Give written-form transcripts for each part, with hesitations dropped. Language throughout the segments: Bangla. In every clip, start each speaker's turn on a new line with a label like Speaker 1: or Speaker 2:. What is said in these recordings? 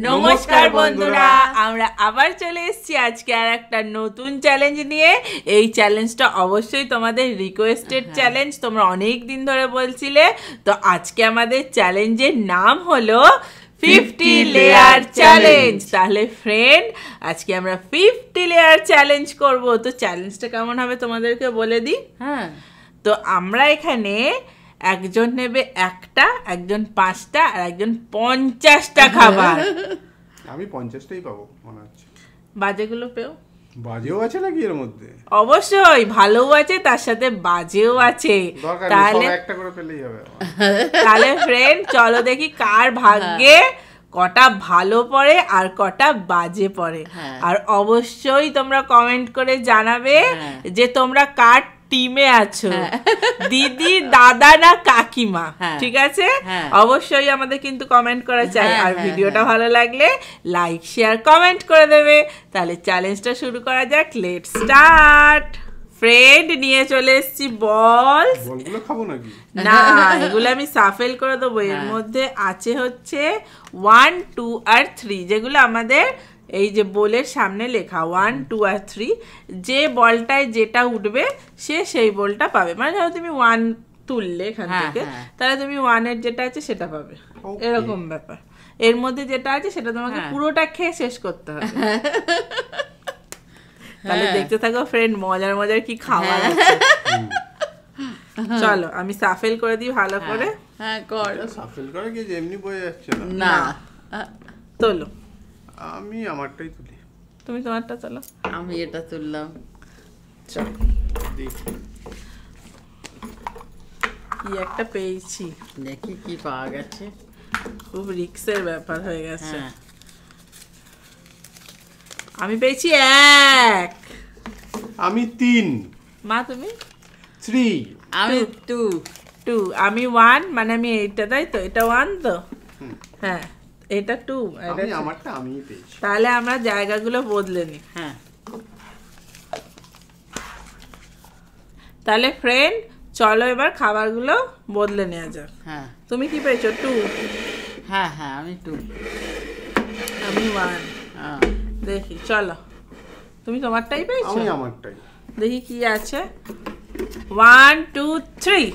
Speaker 1: নমস্কার বন্ধুরা, আমরা আবার চলে এসেছি আজকে আর একটা নতুন চ্যালেঞ্জ নিয়ে। এই চ্যালেঞ্জটা অবশ্যই তোমাদের রিকোয়েস্টেড চ্যালেঞ্জ, তোমরা অনেক দিন ধরে বলছিলে। তো আজকে আমাদের চ্যালেঞ্জের নাম হলো 50 লেয়ার চ্যালেঞ্জ। তাহলে ফ্রেন্ড, আজকে আমরা 50 লেয়ার চ্যালেঞ্জ করব। তো চ্যালেঞ্জটা কেমন হবে তোমাদেরকে বলে দিই। তো আমরা এখানে একজন নেবে একটা, একজন 5টা, আর একজন 50টা খাবার।
Speaker 2: আমি 50টাই পাবো মনে হচ্ছে।
Speaker 1: বাজেগুলো পেও?
Speaker 2: বাজেও আছে নাকি এর মধ্যে?
Speaker 1: অবশ্যই, ভালোও আছে, তার সাথে বাজেও আছে।
Speaker 2: তাহলে একটা করে পেলেই হবে।
Speaker 1: তাহলে ফ্রেন্ড, চলো দেখি কার ভাগ্যে কটা ভালো পড়ে আর কটা বাজে পড়ে। আর অবশ্যই তোমরা কমেন্ট করে জানাবে যে তোমরা কার টিমে আছো, দিদি, দাদা না কাকিমা। ঠিক আছে, অবশ্যই আমাদের কিন্তু কমেন্ট করা চাই। আর ভিডিওটা ভালো লাগলে লাইক, শেয়ার, কমেন্ট করে দেবে। তাহলে চ্যালেঞ্জটা শুরু করা যাক। Let's start. ফ্রেন্ড, নিয়ে চলে এসেছি বলস।
Speaker 2: বলগুলো খাবো নাকি?
Speaker 1: না, এগুলো আমি সাফেল করে দেবো। এর মধ্যে আছে হচ্ছে 1, 2 আর 3, যেগুলো আমাদের এই যে বলের সামনে লেখা 1, 2 আর 3। যে বলটায় যেটা উঠবে সে সেই বলটা পাবে। মানে ধরো তুমি 1 তুললে এখান থেকে, তাহলে তুমি 1 এর যেটা আছে সেটা পাবে। এরকম ব্যাপার। এর মধ্যে যেটা আছে সেটা তোমাকে পুরোটা খেয়ে শেষ করতে হবে। তাহলে দেখতে থাকো ফ্রেন্ড, মজার মজার কি খাবার আছে। চলো আমি সাফেল করে দিই ভালো করে।
Speaker 3: হ্যাঁ কর।
Speaker 2: সাফেল করে কি এমনি বয়ে যাচ্ছে না?
Speaker 1: না, তোলো।
Speaker 2: আমি আমারটাই তুলি।
Speaker 1: তুমি তোমারটা চলো।
Speaker 3: আমি এটা তুললাম।
Speaker 1: চলো
Speaker 2: দেখি
Speaker 1: কি একটা পেয়েছি।
Speaker 3: দেখি কি পাওয়া গেছে।
Speaker 1: খুব রিস্কের ব্যাপার হয়ে গেছে। আমি পেয়েছি 1।
Speaker 2: আমি 3।
Speaker 1: মা তুমি?
Speaker 2: 3।
Speaker 3: আমি 2।
Speaker 1: আমি 1, মানে আমি এইটা, তাই তো? এটা 1 তো? হ্যাঁ, এটা 2।
Speaker 2: আমি আমারটা আমিই পেয়েছি।
Speaker 1: তাহলে আমরা জায়গাগুলো বদলে নিই। তাহলে ফ্রেন্ড, চলো এবার খাবারগুলো বদলে নেওয়া যাক। তুমি কি পেয়েছো? 2।
Speaker 3: হ্যাঁ, আমি 2।
Speaker 1: আমি 1। দেখি, চলো তুমি তোমারটাই পেয়েছো?
Speaker 2: আমি আমারটাই।
Speaker 1: দেখি কি আছে। 1, 2, 3।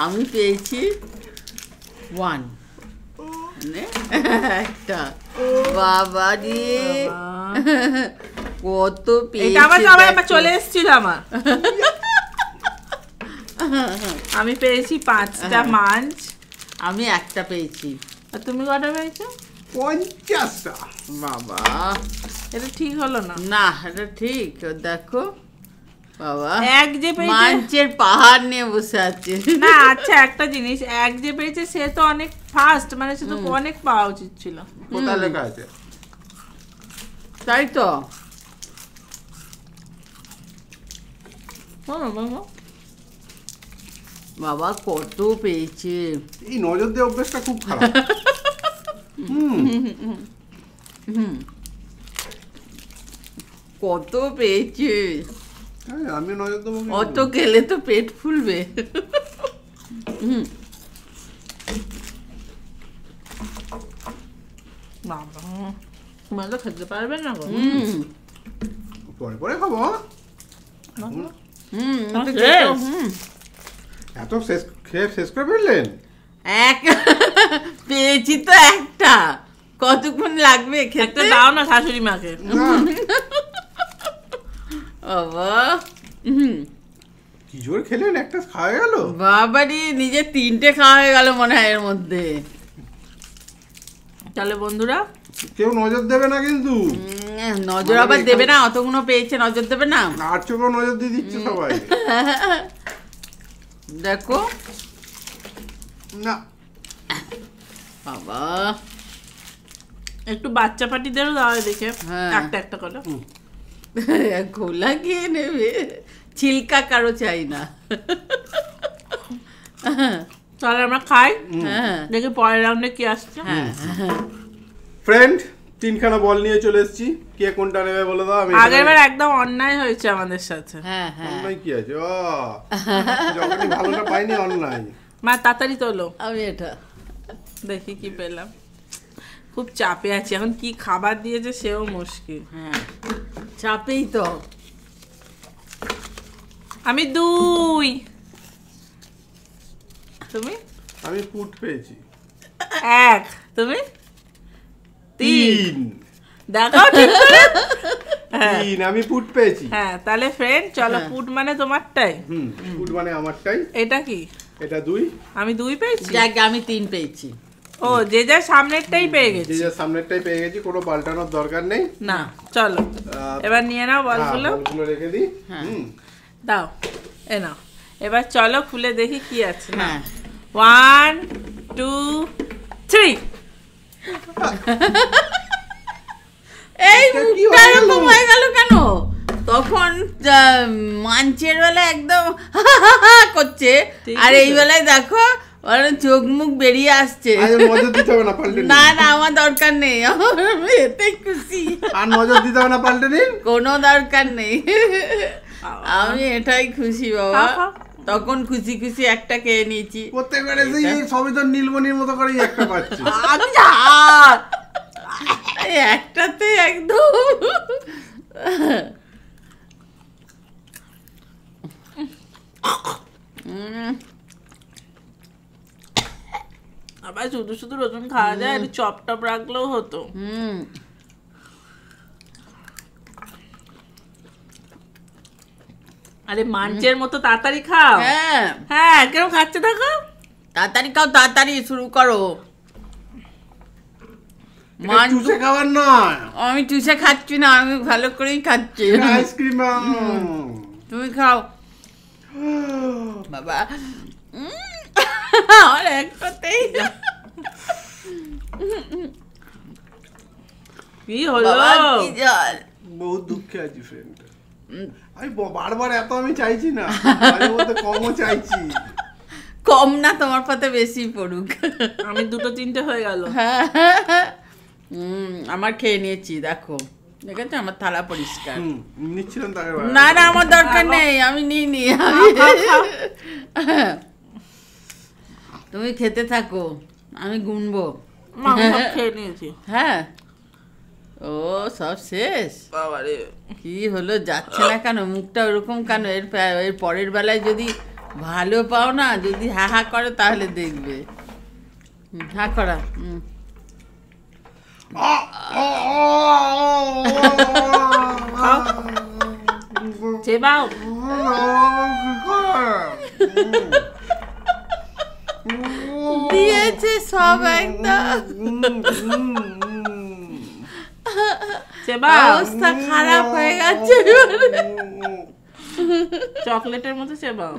Speaker 3: আমি পেয়েছি 1। একটা। বাবা রে, কত পেয়েছি।
Speaker 1: আমার চলে এসেছিল আমার। আমি পেয়েছি 5টা মাছ।
Speaker 3: আমি একটা পেয়েছি।
Speaker 1: আর তুমি কটা পেয়েছো?
Speaker 2: 50টা।
Speaker 3: বাবা,
Speaker 1: এটা ঠিক হলো না।
Speaker 3: না, এটা ঠিক। দেখো বাবা,
Speaker 1: এক যে পেয়েছে
Speaker 3: মাছের পাহাড় নিয়ে বসে আছে।
Speaker 1: না, আচ্ছা একটা জিনিস, এক যে পেয়েছে সে তো অনেক ফাস্ট, মানে সে তো অনেক পাওয়া উচিত ছিল।
Speaker 2: কোথায় লেখা আছে?
Speaker 3: তাই তো। বাবা কত পেয়েছে।
Speaker 2: এই নজর দিয়ে অভ্যাসটা খুব খারাপ।
Speaker 3: কত পেয়েছে।
Speaker 2: আমি নজর দেবো?
Speaker 3: অত খেলে তো পেট ফুলবে।
Speaker 1: বাবা খেতে পারবে না গো।
Speaker 2: পরে পরে খাবো। এত খেয়ে শেষ করে ফেললেন?
Speaker 3: পেয়েছি তো একটা, কতক্ষণ লাগবে খেতে?
Speaker 1: দাও না শাশুড়ি মাকে।
Speaker 3: বাবা
Speaker 2: কি জোর খেলেন, একটা খাওয়া গেল।
Speaker 3: বাবারি, নিজে 3টে খাওয়া হয়ে গেল মনে হয় এর মধ্যে।
Speaker 1: তাহলে বন্ধুরা,
Speaker 2: কেউ নজর দেবে না কিন্তু।
Speaker 3: নজর আবার দেবে না, অতগুলো পেয়েছে, নজর দেবে না।
Speaker 2: আর চোখে নজর দিয়ে দিচ্ছে সবাই।
Speaker 3: দেখো
Speaker 2: না
Speaker 3: বাবা,
Speaker 1: একটু বাচ্চা পাটিদেরও দাও দেখে, একটা একটা করে।
Speaker 3: খোলা খেয়ে নেবে, ছিলকা কারো চাই না।
Speaker 1: তাহলে আমরা খাই, দেখি পরের রাউন্ডে কি আসছে।
Speaker 2: ফ্রেন্ড, তিনখানা বল নিয়ে চলে এসেছি, কে কোনটা নেবে বলে দাও। আমি
Speaker 1: আগেরবার একদম অন্যায় হয়েছে আমাদের সাথে।
Speaker 3: হ্যাঁ হ্যাঁ
Speaker 2: অন্যায় কি আছে? ও যখনই ভালোটা পাইনি অন্যায়।
Speaker 1: মা তাড়াতাড়ি তোলো,
Speaker 3: আমি এটা
Speaker 1: দেখি কি পেলাম। খুব চাপে আছি এখন, কি খাবার দিয়েছে সেও মুশকিল।
Speaker 3: হ্যাঁ চাপেই তো।
Speaker 1: আমি 2, তুমি?
Speaker 2: আমি পুট পেয়েছি
Speaker 1: 1, তুমি? 3।
Speaker 2: 3।
Speaker 1: দেখাও ঠিক করে। হ্যাঁ
Speaker 2: 3 আমি পুট পেয়েছি।
Speaker 1: হ্যাঁ, তাহলে ফ্রেন্ড চলো, পুট মানে তোমারটাই।
Speaker 2: পুট মানে আমারটাই।
Speaker 1: এটা কি?
Speaker 2: এটা 2।
Speaker 1: আমি 2 পেয়েছি।
Speaker 3: যাক আমি 3 পেয়েছি।
Speaker 1: ও, যে যার সামনেরটাই পেয়ে গেছি।
Speaker 2: যে যার সামনেরটাই পেয়ে গেছি, কোনো পাল্টানোর দরকার নেই।
Speaker 1: না চলো এবার নিয়ে নাও
Speaker 2: হ্যাঁ,
Speaker 1: বলগুলো।
Speaker 2: বলগুলো রেখে দিই।
Speaker 1: দাও, এ নাও। এবার চলো খুলে দেখি কি আছে।
Speaker 3: হ্যাঁ
Speaker 1: 1 2 3।
Speaker 3: এই
Speaker 2: এটা কি
Speaker 3: মুখটা
Speaker 2: হয়ে গেল?
Speaker 3: এরকম হয়ে গেল কেন? তখন মাঞ্চের বেলা একদম করছে,
Speaker 1: ঠিক
Speaker 3: আর
Speaker 1: আছে।
Speaker 3: এই বেলায় দেখো ওর চোখ মুখ বেরিয়ে আসছে।
Speaker 2: আজ নজর দিতে হবে না, পাল্টে নিন।
Speaker 3: না না আমার দরকার নেই, আমি এতেই খুশি।
Speaker 2: আর নজর দিতে হবে না, পাল্টে নিন।
Speaker 3: কোনো দরকার নেই, আমি এটাই খুশি বাবা।
Speaker 1: খাও, খাও।
Speaker 3: তখন খুশি খুশি একটা খেয়ে নিয়েছি।
Speaker 2: প্রত্যেকবার এসে এই সবই তো নীলমণির মতো করেই একটা পাচ্ছি।
Speaker 3: আমি হাত এই একটাতে একদম
Speaker 1: আবার শুধু শুধু রসুন খাওয়া যায়, একটু চপ টপ রাখলেও হতো। আরে মাঞ্চের মতো তাড়াতাড়ি খাও।
Speaker 3: হ্যাঁ
Speaker 1: হ্যাঁ, কেরম খাচ্ছে দেখো।
Speaker 3: তাড়াতাড়ি খাও, তাড়াতাড়ি শুরু করো।
Speaker 2: এটা চুষে খাবার নয়,
Speaker 3: আমি চুষে খাচ্ছি না, আমি ভালো করেই খাচ্ছি।
Speaker 2: আইসক্রিম।
Speaker 3: তুমি খাও বাবা। আর একটাতেই
Speaker 1: কি হলো?
Speaker 3: বাবা কি জল।
Speaker 2: বহুত দুঃখে আছি ফ্রেন্ড। আমি বারবার এত আমি চাইছি না, মাঝে মধ্যে কমও চাইছি।
Speaker 3: কম না, তোমার পাতে বেশি পড়ুক।
Speaker 1: আমি 2 3টে হয়ে গেল।
Speaker 3: আমার খেয়ে নিয়েছি, দেখো দেখেছো আমার থালা পরিষ্কার।
Speaker 2: নিচ্ছিলাম তাকে।
Speaker 3: না না আমার দরকার নেই, আমি নিই নি। তুমি খেতে থাকো, আমি গুনবো।
Speaker 1: মা সব খেয়ে নিয়েছি।
Speaker 3: হ্যাঁ ও সব শেষ।
Speaker 1: বাবারে,
Speaker 3: কি হলো, যাচ্ছে না কেন মুখটা ওরকম কেন? এর পরের বেলায় যদি ভালো পাও না, যদি হা হা করে তাহলে দেখবে। হা করা।
Speaker 1: চেবাও।
Speaker 3: দিয়েছে সব একদম।
Speaker 1: চেবাও।
Speaker 3: অবস্থা খারাপ হয়ে গেছে।
Speaker 1: চকলেটের মতো চেবাও।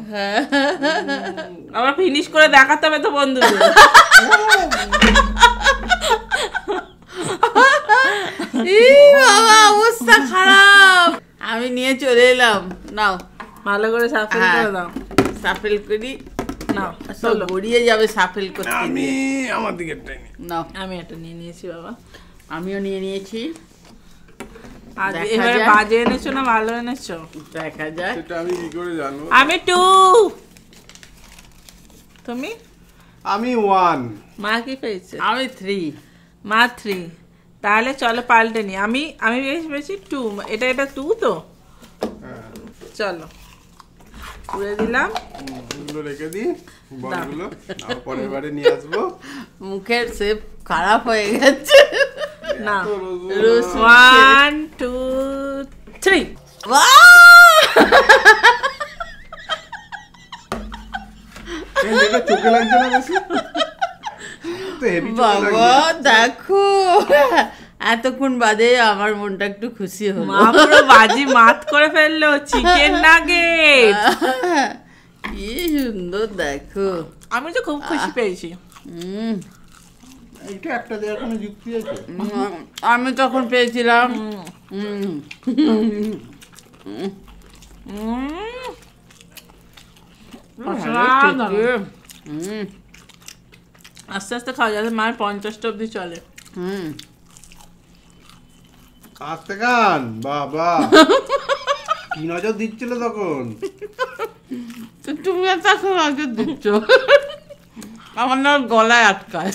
Speaker 1: আবার ফিনিশ করে দেখাতে হবে তো বন্ধুদের।
Speaker 3: বাবা অবস্থা খারাপ। আমি নিয়ে চলে এলাম। নাও
Speaker 1: ভালো করে সাফেল করে দাও।
Speaker 3: সাফেল করি।
Speaker 1: নাও
Speaker 3: সব
Speaker 1: চলো।
Speaker 3: গড়িয়ে যাবে সাফেল করতে।
Speaker 2: আমি আমার দিকে টাইনি।
Speaker 3: নাও
Speaker 1: আমি এটা নিয়ে নিয়েছি বাবা।
Speaker 3: আমিও নিয়ে নিয়েছি।
Speaker 1: আজ
Speaker 3: দেখা
Speaker 1: এবারে
Speaker 3: যাক।
Speaker 1: বাজে এনেছো না ভালো এনেছো?
Speaker 3: দেখা যাক।
Speaker 2: সেটা আমি কি করে জানবো?
Speaker 1: আমি 2। তুমি?
Speaker 2: আমি 1।
Speaker 1: মা কি পেয়েছে?
Speaker 3: আমি 3।
Speaker 1: মা 3। তাহলে চলো পাল্টে নি। আমি বেশি 2। এটা 2 তো। চলো পুড়ে দিলাম।
Speaker 2: এগুলো রেখে দিই, বলগুলো আর পরের বারে নিয়ে আসবো।
Speaker 3: মুখের শেপ খারাপ হয়ে গেছে।
Speaker 1: না,
Speaker 2: এত রসুন।
Speaker 1: 1 2 3।
Speaker 2: এটা চোখে লাগছে না বেশি? তো হেভি চোখে
Speaker 3: বাবা
Speaker 2: লাগছে।
Speaker 3: দেখো, এতক্ষণ বাদে আমার মনটা একটু খুশি হলো।
Speaker 1: মা পুরো বাজি মাত করে ফেললো। Chicken nugget.
Speaker 3: কি সুন্দর দেখো।
Speaker 1: আমি তো খুব খুশি পেয়েছি।
Speaker 2: এইটা একটা দেওয়ার কোনো যুক্তি আছে?
Speaker 3: আমি তখন পেয়েছিলাম
Speaker 1: আস্তে আস্তে খাওয়া যাবে, মায়ের 50টা অব্দি চলে।
Speaker 2: আস্তে খান বাবা, কি নজর দিচ্ছিল তখন।
Speaker 3: তুমি এত এখন নজর দিচ্ছ, আমার না গলায় আটকায়।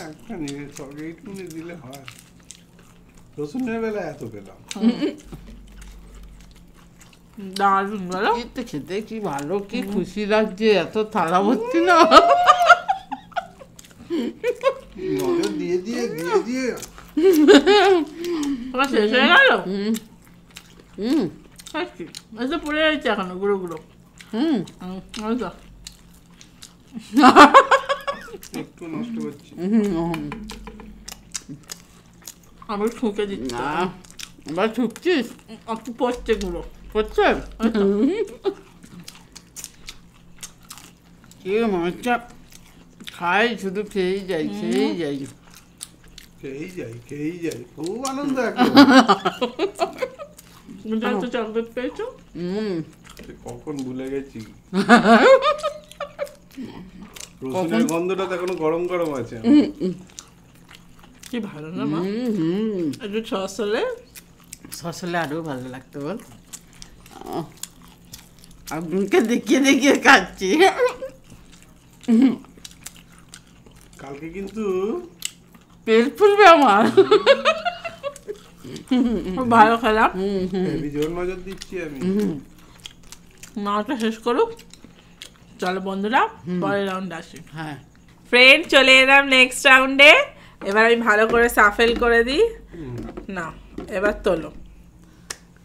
Speaker 2: একটা নিয়ে সঙ্গে একটু দিলে হয়। রসুনের বেলা এত পেলাম।
Speaker 1: দারুণ বলো,
Speaker 3: খেতে কি ভালো, কি খুশি লাগছে, এত থালা ভর্তি না।
Speaker 2: নজর দিয়ে দিয়ে দিয়ে দিয়ে
Speaker 1: শেষ হয়ে গেল। তো পড়ে যাচ্ছে এখনো গুঁড়ো গুঁড়ো।
Speaker 2: একটু নষ্ট করছি।
Speaker 1: আমি ঠুকে দিচ্ছি।
Speaker 3: আবার ঠুকছিস?
Speaker 1: একটু পড়ছে গুঁড়ো
Speaker 3: পড়ছে। কি মাছটা খাই, শুধু খেয়েই যাই খেয়েই যাই
Speaker 2: খেয়েই যাই খেয়েই যাই, খুব আনন্দ এখন।
Speaker 1: তো চকলেট পেয়েছো?
Speaker 2: কখন ভুলে গেছি। রসুনের গন্ধটা তো এখনো গরম গরম আছে।
Speaker 1: কি ভালো না মা, একটু সস হলে
Speaker 3: আরো ভালো লাগতো বল। আপনাকে দেখিয়ে দেখিয়ে খাচ্ছি।
Speaker 2: কালকে কিন্তু
Speaker 3: পেট ফুলবে আমার।
Speaker 1: ভালো খেলাম।
Speaker 2: জোর নজর দিচ্ছি আমি।
Speaker 1: মাটা শেষ করুক, চলো বন্ধুরা পরের রাউন্ড আসি।
Speaker 3: হ্যাঁ
Speaker 1: ফ্রেন্ড, চলে এলাম নেক্সট রাউন্ডে। এবার আমি ভালো করে সাফেল করে দিই না। এবার তোলো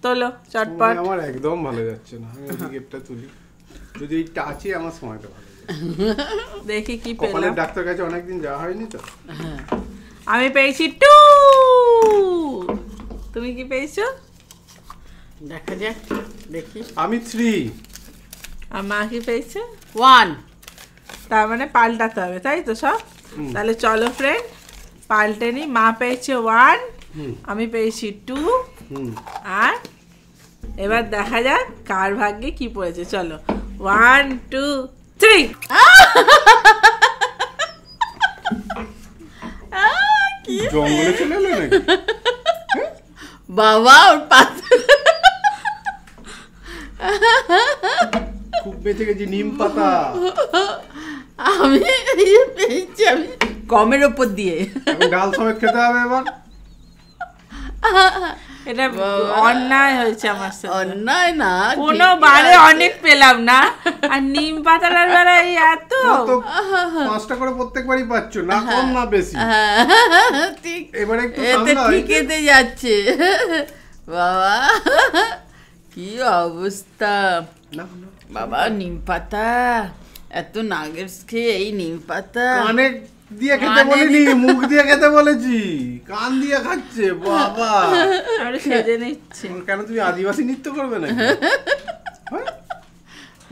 Speaker 1: তোলো চটপট।
Speaker 2: আমার একদম ভালো যাচ্ছে না, আমি এদিকেরটা তুলি। যদি এই টাচে আমার সময়টা ভালো যায়।
Speaker 1: দেখি কি
Speaker 2: কপালের
Speaker 1: পেলাম।
Speaker 2: ডাক্তার কাছে অনেকদিন যাওয়া হয়নি তো।
Speaker 1: আমি পেয়েছি 2। তুমি কি পেয়েছো?
Speaker 3: দেখা যাক, দেখি।
Speaker 2: আমি 3।
Speaker 1: আর মা কি পেয়েছে?
Speaker 3: 1।
Speaker 1: তার মানে পাল্টাতে হবে, তাই তো সব? তাহলে চলো ফ্রেন্ড পাল্টে নি। মা পেয়েছে 1, আমি পেয়েছি 2। আর এবার দেখা যাক কার ভাগ্যে কি পড়েছে। চলো 1 2 3।
Speaker 2: জঙ্গলে চলে এলো নাকি
Speaker 3: বাবা? ওর পাশে
Speaker 2: খুব বেঁচে গেছি। নিম পাতা
Speaker 3: আমি পেয়েছি, আমি কমের ওপর দিয়ে।
Speaker 2: ডাল সমেত খেতে হবে এবার।
Speaker 1: এটা অন্যায় হয়েছে আমার সাথে।
Speaker 3: অন্যায় না,
Speaker 1: কোনো বারে অনেক পেলাম না, আর নিম পাতাটার বেলায় এত।
Speaker 2: 5টা করে প্রত্যেকবারই পাচ্ছ, না কম না বেশি।
Speaker 3: ঠিক
Speaker 2: এবারে একটু
Speaker 3: এতে ঠিকেতে যাচ্ছে। বাবা কি অবস্থা বাবা। নিম পাতা, এত নাগেটস খেয়ে এই নিম পাতা
Speaker 2: কানে দিয়ে খেতে বলিনি, মুখ দিয়ে খেতে বলেছি। কান দিয়ে খাচ্ছে বাবা।
Speaker 1: আমি সেজে নিচ্ছি।
Speaker 2: কেন তুমি আদিবাসী নৃত্য করবে না?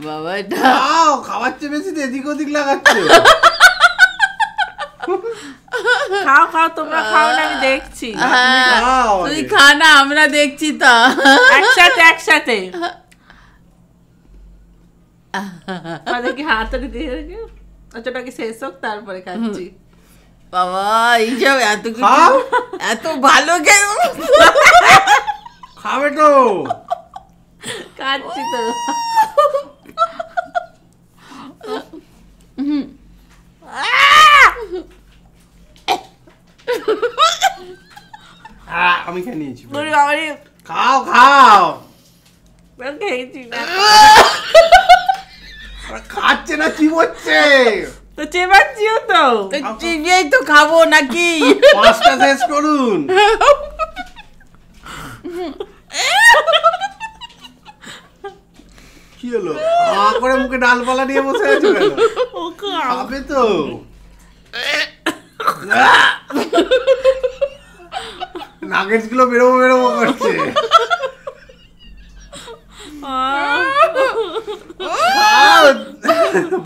Speaker 3: বাবা এটা
Speaker 2: খাওয়াচ্ছে বেশি তো এদিক ওদিক লাগাচ্ছে।
Speaker 1: খাও খাও, তোমরা খাও না, আমি দেখছি।
Speaker 3: তুই খা না, আমরা দেখছি তো।
Speaker 1: একসাথে একসাথে কি হাতটা দিয়ে রেখে ওটাকে শেষ হোক তারপরে খাচ্ছি।
Speaker 3: বাবা এইসব এত এত ভালো
Speaker 2: খাবে তো,
Speaker 1: খাচ্ছি তো।
Speaker 2: আমি খেয়ে নিয়েছি।
Speaker 1: খেয়েছি
Speaker 2: খাও খাও।
Speaker 1: না,
Speaker 2: খাচ্ছে না, কি হচ্ছে?
Speaker 1: তো চেবাচ্ছিও তো।
Speaker 3: চিবিয়েই তো খাবো নাকি?
Speaker 2: 5টা শেষ করুন। কি হলো? করে মুখে ডালপালা নিয়ে বসে আছে কেন? খাবে তো। নাগেটস গুলো বেরোবো বেরোবো করছে।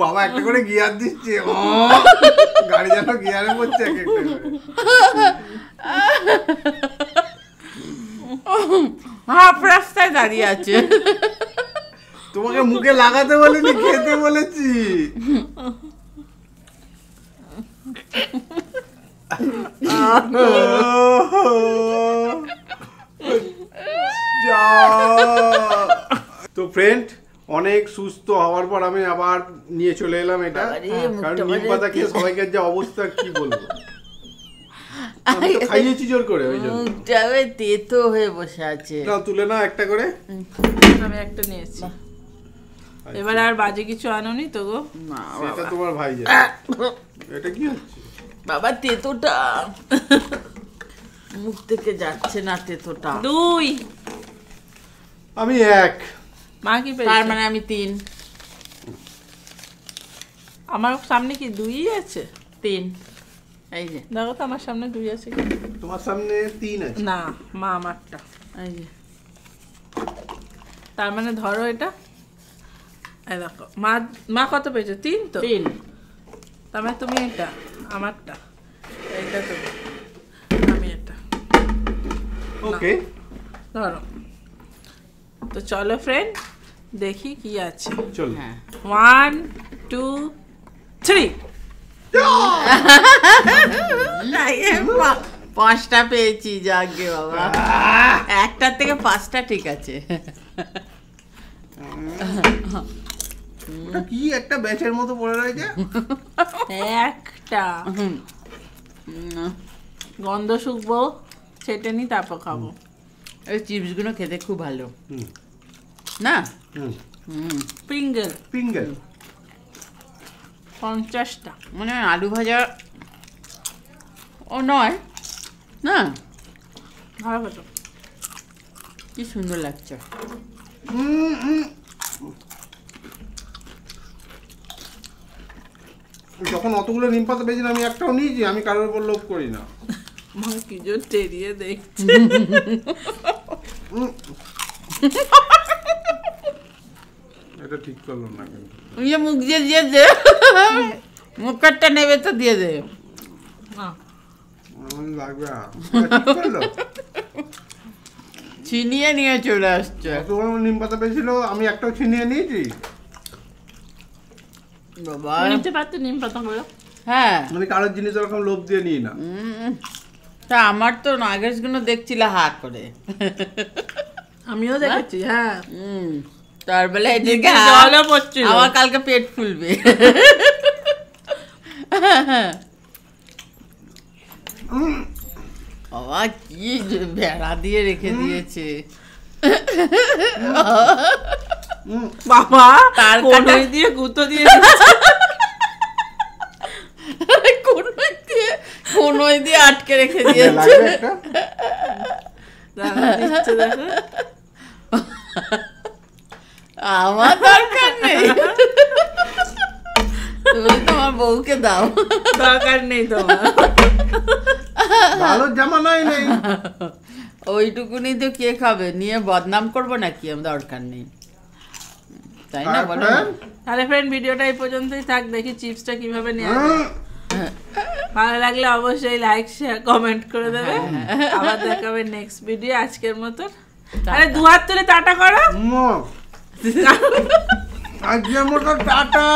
Speaker 2: বাবা একটা করে গিয়ার দিচ্ছে, গাড়ি যেন গিয়ারে পড়ছে এক একটা করে।
Speaker 3: হাফ রাস্তায় দাঁড়িয়ে আছে।
Speaker 2: তোমাকে মুখে লাগাতে বলিনি, খেতে বলেছি। তো ফ্রেন্ড, অনেক সুস্থ হওয়ার পর আমি আবার নিয়ে চলে এলাম এটা, কারণ নিম পাতা খেয়ে সবাইকে যে অবস্থা কি বলবো, আমি তো খাইয়েছি জোর করে, ওই জন্য
Speaker 3: মুখটা তেতো হয়ে বসে আছে।
Speaker 2: নাও তুলে নাও একটা করে।
Speaker 1: আমি একটা নিয়েছি। এবার আর বাজে কিছু আনোনি তো গো?
Speaker 3: না
Speaker 2: এটা তোমার ভাই যায়। এটা কি হচ্ছে
Speaker 3: বাবা? তেতোটা মুখ থেকে যাচ্ছে না, তেতোটা।
Speaker 1: 2
Speaker 2: আমি 1।
Speaker 1: মা কি পেয়েছে?
Speaker 3: তার মানে আমি 3।
Speaker 1: আমার সামনে কি 2ই আছে?
Speaker 3: 3। এই যে
Speaker 1: দেখো তো আমার সামনে 2 আছে কি?
Speaker 2: তোমার সামনে 3 আছে।
Speaker 1: না মা আমারটা।
Speaker 3: এই যে
Speaker 1: তার মানে ধরো এটা, এই দেখো মা কত পেয়েছে? 3 তো।
Speaker 3: 3।
Speaker 1: তার মানে তুমি এটা, আমারটা এইটা, তো আমি এটা।
Speaker 2: ওকে,
Speaker 1: ধরো। তো চলো ফ্রেন্ড, দেখি কি আছে।
Speaker 2: চল।
Speaker 3: হ্যাঁ
Speaker 1: 1 2 3।
Speaker 3: 5টা পেয়েছি, যাকে বাবা। একটার থেকে 5টা ঠিক আছে।
Speaker 2: কি একটা ব্যাচের মতো পড়ে রয়েছে।
Speaker 1: একটা গন্ধ শুকবো, ছেটে নি, তারপর খাবো।
Speaker 3: এই চিপসগুলো খেতে খুব ভালো
Speaker 2: হুম
Speaker 3: না?
Speaker 2: হুম
Speaker 1: প্রিঙ্গল
Speaker 2: পিঙ্গল
Speaker 1: 50টা।
Speaker 3: মানে আলু ভাজা ও নয় না?
Speaker 1: ভালো কথা।
Speaker 3: কি সুন্দর লাগছে।
Speaker 2: যখন অতগুলো নিম পাতা পেয়েছিলাম আমি একটাও নিয়েছি, আমি কারোর উপর লোভ করি না।
Speaker 1: মা কি জোর টেরিয়ে দেখছে।
Speaker 2: এটা ঠিক করলো না কিন্তু।
Speaker 3: ইয়ে মুখ দিয়ে দে, মুখটা নেবে তো দিয়ে দে।
Speaker 1: না,
Speaker 2: আমার লাগবে না। এটা ঠিক করলো?
Speaker 3: ছিনিয়ে নিয়ে চলে আসছে।
Speaker 2: অতগুলো নিম পাতা পেয়েছিল, আমি একটাও ছিনিয়ে নিয়েছি।
Speaker 3: বাবা
Speaker 1: নিতে পারতো নিম পাতাগুলো।
Speaker 3: হ্যাঁ
Speaker 2: আমি কারোর জিনিস ওরকম লোভ দিয়ে নিই না।
Speaker 3: তা আমার তো নাগেশগুলো দেখছিল হা করে।
Speaker 1: আমিও দেখেছি। হ্যাঁ,
Speaker 3: তার বেলা এদিকে
Speaker 1: জলও পড়ছিল।
Speaker 3: আমার কালকে পেট ফুলবে। বাবা কি বেড়া দিয়ে রেখে দিয়েছে।
Speaker 1: বাবা
Speaker 3: তার
Speaker 1: কড়াই
Speaker 3: কাটা-
Speaker 1: দিয়ে গুঁতো দিয়ে
Speaker 3: কোনোই দিয়ে আটকে রেখে দিয়েছে।
Speaker 2: লাগবে একটা?
Speaker 1: দিচ্ছে। দেখো
Speaker 3: আমার দরকার নেই, তুমি তোমার বউকে দাও।
Speaker 1: দরকার নেই তোমার।
Speaker 2: ভালো জামা নাই নেই।
Speaker 3: ওইটুকুনি তো কে খাবে? নিয়ে বদনাম করবো নাকি? আমার দরকার নেই, তাই না বলো না?
Speaker 1: তাহলে ফ্রেন্ড, ভিডিওটা এই পর্যন্তই থাক। দেখি চিপসটা কিভাবে নেওয়া যায়। ভালো লাগলে অবশ্যই লাইক শেয়ার কমেন্ট করে দেবে। আবার দেখাবে নেক্সট ভিডিও। আজকের মতন আরে 2 হাত তুলে টাটা করো।
Speaker 2: আজকের মতো টাটা।